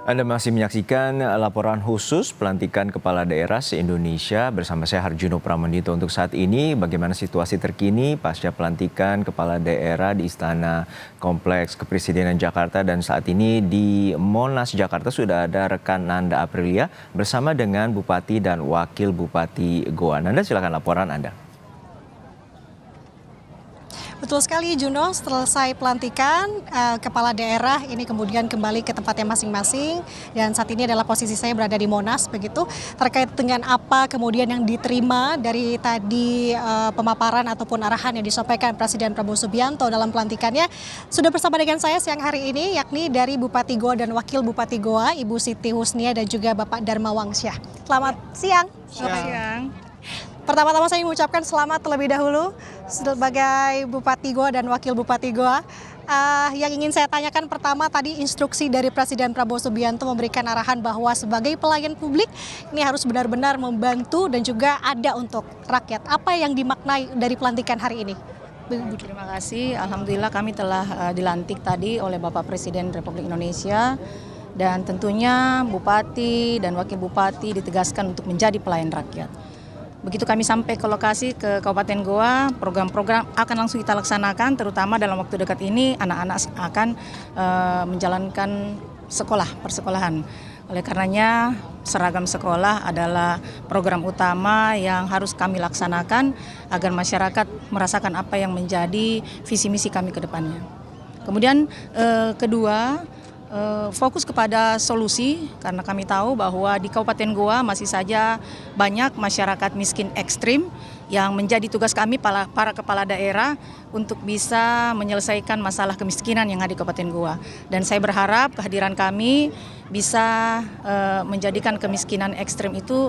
Anda masih menyaksikan laporan khusus pelantikan kepala daerah se-Indonesia bersama saya Harjuno Pramendito. Untuk saat ini, bagaimana situasi terkini pasca pelantikan kepala daerah di Istana Kompleks Kepresidenan Jakarta, dan saat ini di Monas Jakarta sudah ada rekan Nanda Aprilia bersama dengan Bupati dan Wakil Bupati Goa. Nanda, silakan laporan Anda. Betul sekali Juno, selesai pelantikan kepala daerah ini kemudian kembali ke tempatnya masing-masing, dan saat ini adalah posisi saya berada di Monas begitu. Terkait dengan apa kemudian yang diterima dari tadi pemaparan ataupun arahan yang disampaikan Presiden Prabowo Subianto dalam pelantikannya, sudah bersama dengan saya siang hari ini yakni dari Bupati Goa dan Wakil Bupati Goa Ibu Siti Husnia dan juga Bapak Dharma Wangsyah. Selamat siang. Selamat siang. Pertama-tama saya mengucapkan selamat terlebih dahulu sebagai Bupati Goa dan Wakil Bupati Goa. Yang ingin saya tanyakan pertama tadi instruksi dari Presiden Prabowo Subianto memberikan arahan bahwa sebagai pelayan publik ini harus benar-benar membantu dan juga ada untuk rakyat. Apa yang dimaknai dari pelantikan hari ini? Terima kasih. Alhamdulillah kami telah dilantik tadi oleh Bapak Presiden Republik Indonesia, dan tentunya Bupati dan Wakil Bupati ditegaskan untuk menjadi pelayan rakyat. Begitu kami sampai ke lokasi ke Kabupaten Goa, program-program akan langsung kita laksanakan, terutama dalam waktu dekat ini anak-anak akan menjalankan persekolahan. Oleh karenanya seragam sekolah adalah program utama yang harus kami laksanakan agar masyarakat merasakan apa yang menjadi visi misi kami ke depannya. Kemudian kedua, fokus kepada solusi, karena kami tahu bahwa di Kabupaten Goa masih saja banyak masyarakat miskin ekstrim yang menjadi tugas kami para kepala daerah untuk bisa menyelesaikan masalah kemiskinan yang ada di Kabupaten Goa. Dan saya berharap kehadiran kami bisa menjadikan kemiskinan ekstrim itu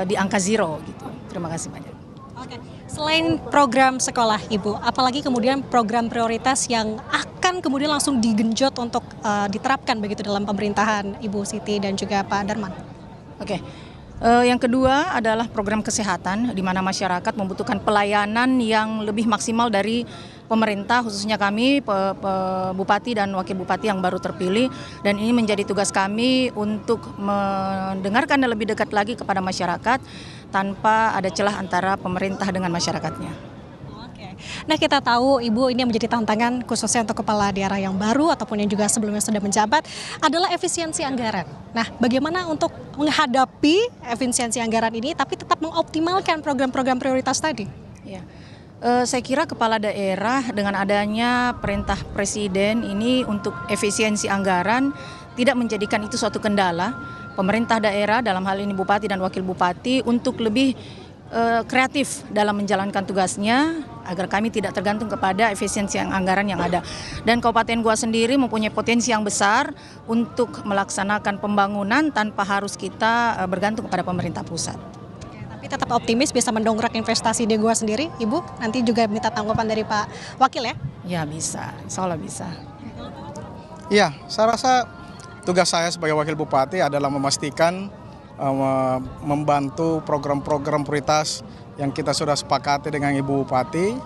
di angka zero gitu. Terima kasih banyak. Oke. Selain program sekolah Ibu, apalagi kemudian program prioritas yang akan kemudian langsung digenjot untuk diterapkan begitu dalam pemerintahan Ibu Siti dan juga Pak Darman? Oke. Yang kedua adalah program kesehatan, di mana masyarakat membutuhkan pelayanan yang lebih maksimal dari pemerintah, khususnya kami Bupati dan Wakil Bupati yang baru terpilih, dan ini menjadi tugas kami untuk mendengarkan dan lebih dekat lagi kepada masyarakat tanpa ada celah antara pemerintah dengan masyarakatnya. Nah, kita tahu Ibu ini yang menjadi tantangan khususnya untuk kepala daerah yang baru ataupun yang juga sebelumnya sudah menjabat adalah efisiensi anggaran. Nah, bagaimana untuk menghadapi efisiensi anggaran ini tapi tetap mengoptimalkan program-program prioritas tadi? Ya. Saya kira kepala daerah dengan adanya perintah Presiden ini untuk efisiensi anggaran tidak menjadikan itu suatu kendala. Pemerintah daerah dalam hal ini Bupati dan Wakil Bupati untuk lebih kreatif dalam menjalankan tugasnya agar kami tidak tergantung kepada efisiensi anggaran yang ada. Dan Kabupaten Goa sendiri mempunyai potensi yang besar untuk melaksanakan pembangunan tanpa harus kita bergantung kepada pemerintah pusat. Tapi tetap optimis bisa mendongkrak investasi di Goa sendiri, Ibu? Nanti juga minta tanggapan dari Pak Wakil ya? Ya bisa, insya Allah bisa. Iya, saya rasa tugas saya sebagai Wakil Bupati adalah memastikan membantu program-program prioritas yang kita sudah sepakati dengan Ibu Bupati,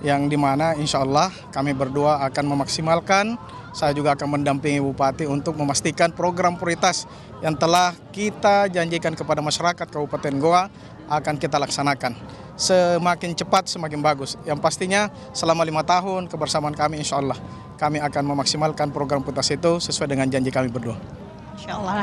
yang dimana insya Allah kami berdua akan memaksimalkan. Saya juga akan mendampingi Bupati untuk memastikan program prioritas yang telah kita janjikan kepada masyarakat Kabupaten Goa akan kita laksanakan. Semakin cepat semakin bagus. Yang pastinya selama 5 tahun kebersamaan kami insya Allah kami akan memaksimalkan program prioritas itu sesuai dengan janji kami berdua. Insya Allah,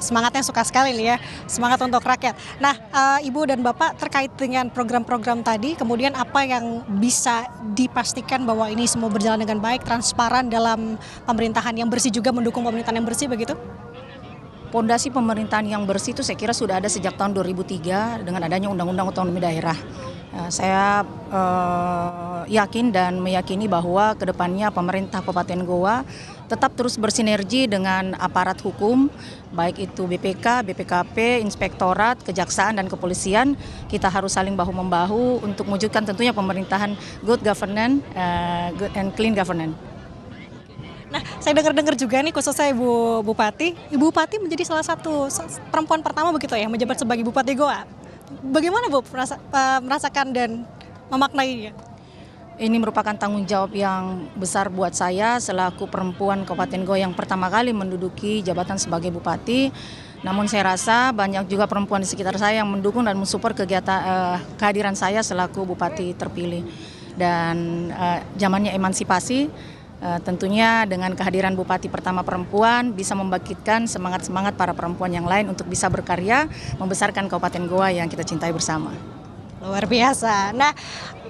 semangatnya suka sekali nih ya, semangat untuk rakyat. Nah, Ibu dan Bapak terkait dengan program-program tadi, kemudian apa yang bisa dipastikan bahwa ini semua berjalan dengan baik, transparan dalam pemerintahan yang bersih juga mendukung pemerintahan yang bersih begitu? Pondasi pemerintahan yang bersih itu saya kira sudah ada sejak tahun 2003 dengan adanya Undang-Undang Otonomi Daerah. Saya yakin dan meyakini bahwa kedepannya pemerintah Kabupaten Goa tetap terus bersinergi dengan aparat hukum, baik itu BPK, BPKP, Inspektorat, Kejaksaan, dan Kepolisian. Kita harus saling bahu-membahu untuk mewujudkan tentunya pemerintahan good governance, good and clean governance. Nah, saya dengar-dengar juga nih khususnya Ibu Bupati menjadi salah satu perempuan pertama begitu ya menjabat sebagai Bupati Goa. Bagaimana Bu merasakan dan memaknainya? Ini merupakan tanggung jawab yang besar buat saya selaku perempuan Kabupaten Goa yang pertama kali menduduki jabatan sebagai bupati. Namun saya rasa banyak juga perempuan di sekitar saya yang mendukung dan mensupport kegiatan kehadiran saya selaku bupati terpilih. Dan zamannya emansipasi, tentunya dengan kehadiran bupati pertama perempuan bisa membangkitkan semangat-semangat para perempuan yang lain untuk bisa berkarya membesarkan Kabupaten Goa yang kita cintai bersama. Luar biasa. Nah,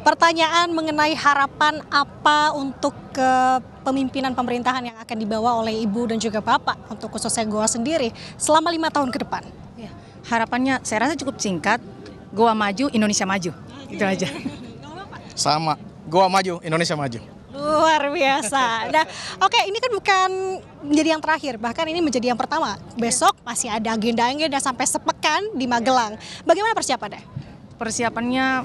pertanyaan mengenai harapan apa untuk kepemimpinan pemerintahan yang akan dibawa oleh Ibu dan juga Bapak untuk khususnya Goa sendiri selama 5 tahun ke depan? Ya, harapannya saya rasa cukup singkat, Goa maju, Indonesia maju. Itu aja. Sama, Goa maju, Indonesia maju. Luar biasa. Nah, oke, ini kan bukan menjadi yang terakhir, bahkan ini menjadi yang pertama. Besok masih ada agenda-agenda sampai sepekan di Magelang. Bagaimana persiapannya? Persiapannya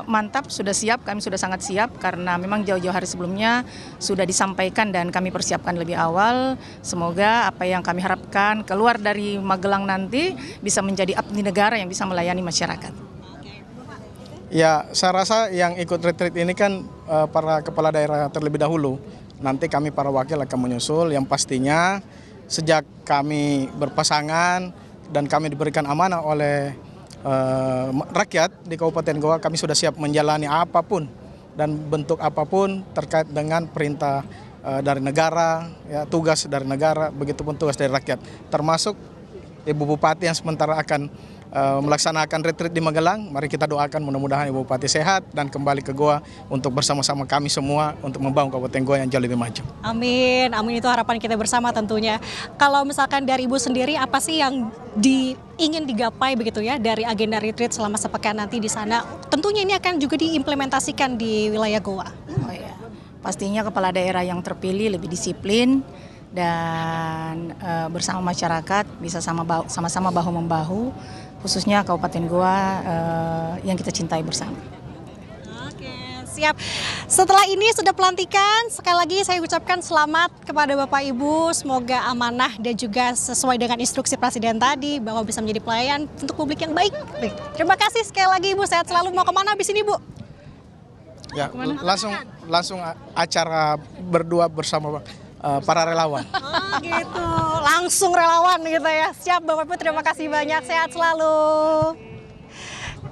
mantap, sudah siap, kami sudah sangat siap karena memang jauh-jauh hari sebelumnya sudah disampaikan dan kami persiapkan lebih awal. Semoga apa yang kami harapkan keluar dari Magelang nanti bisa menjadi abdi negara yang bisa melayani masyarakat. Ya, saya rasa yang ikut retreat ini kan para kepala daerah terlebih dahulu. Nanti kami para wakil akan menyusul, yang pastinya sejak kami berpasangan dan kami diberikan amanah oleh rakyat di Kabupaten Goa, kami sudah siap menjalani apapun dan bentuk apapun terkait dengan perintah dari negara, ya, tugas dari negara, begitupun tugas dari rakyat, termasuk Ibu Bupati yang sementara akan melaksanakan retreat di Magelang. Mari kita doakan mudah-mudahan Ibu Bupati sehat dan kembali ke Goa untuk bersama-sama kami semua untuk membangun Kabupaten Goa yang jauh lebih maju. Amin, amin, itu harapan kita bersama tentunya. Kalau misalkan dari Ibu sendiri, apa sih yang ingin digapai begitu ya dari agenda retreat selama sepekan nanti di sana? Tentunya ini akan juga diimplementasikan di wilayah Goa. Oh ya, pastinya kepala daerah yang terpilih lebih disiplin dan bersama masyarakat bisa sama-sama bahu-membahu, khususnya Kabupaten Goa yang kita cintai bersama. Oke, siap. Setelah ini sudah pelantikan, sekali lagi saya ucapkan selamat kepada Bapak Ibu, semoga amanah dan juga sesuai dengan instruksi Presiden tadi bahwa bisa menjadi pelayan untuk publik yang baik. Terima kasih sekali lagi Ibu, sehat selalu. Mau kemana habis ini Bu? Ya, langsung acara berdua bersama para relawan. Oh gitu, langsung relawan gitu ya. Siap Bapak Ibu, terima kasih banyak, sehat selalu.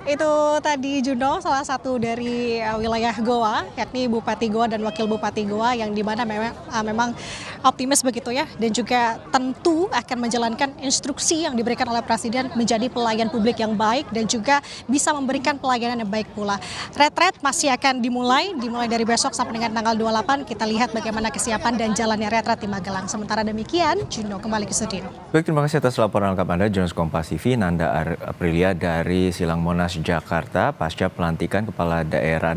Itu tadi Juno, salah satu dari wilayah Goa, yakni Bupati Goa dan Wakil Bupati Goa, yang dimana memang optimis begitu ya, dan juga tentu akan menjalankan instruksi yang diberikan oleh Presiden menjadi pelayan publik yang baik dan juga bisa memberikan pelayanan yang baik pula. Retret masih akan dimulai dari besok sampai dengan tanggal 28. Kita lihat bagaimana kesiapan dan jalannya retret di Magelang. Sementara demikian, Juno kembali ke studio. Baik, terima kasih atas laporan lengkap Anda, jurnalis Kompas TV Nanda Aprilia dari Silang Monas, Jakarta, pasca pelantikan kepala daerah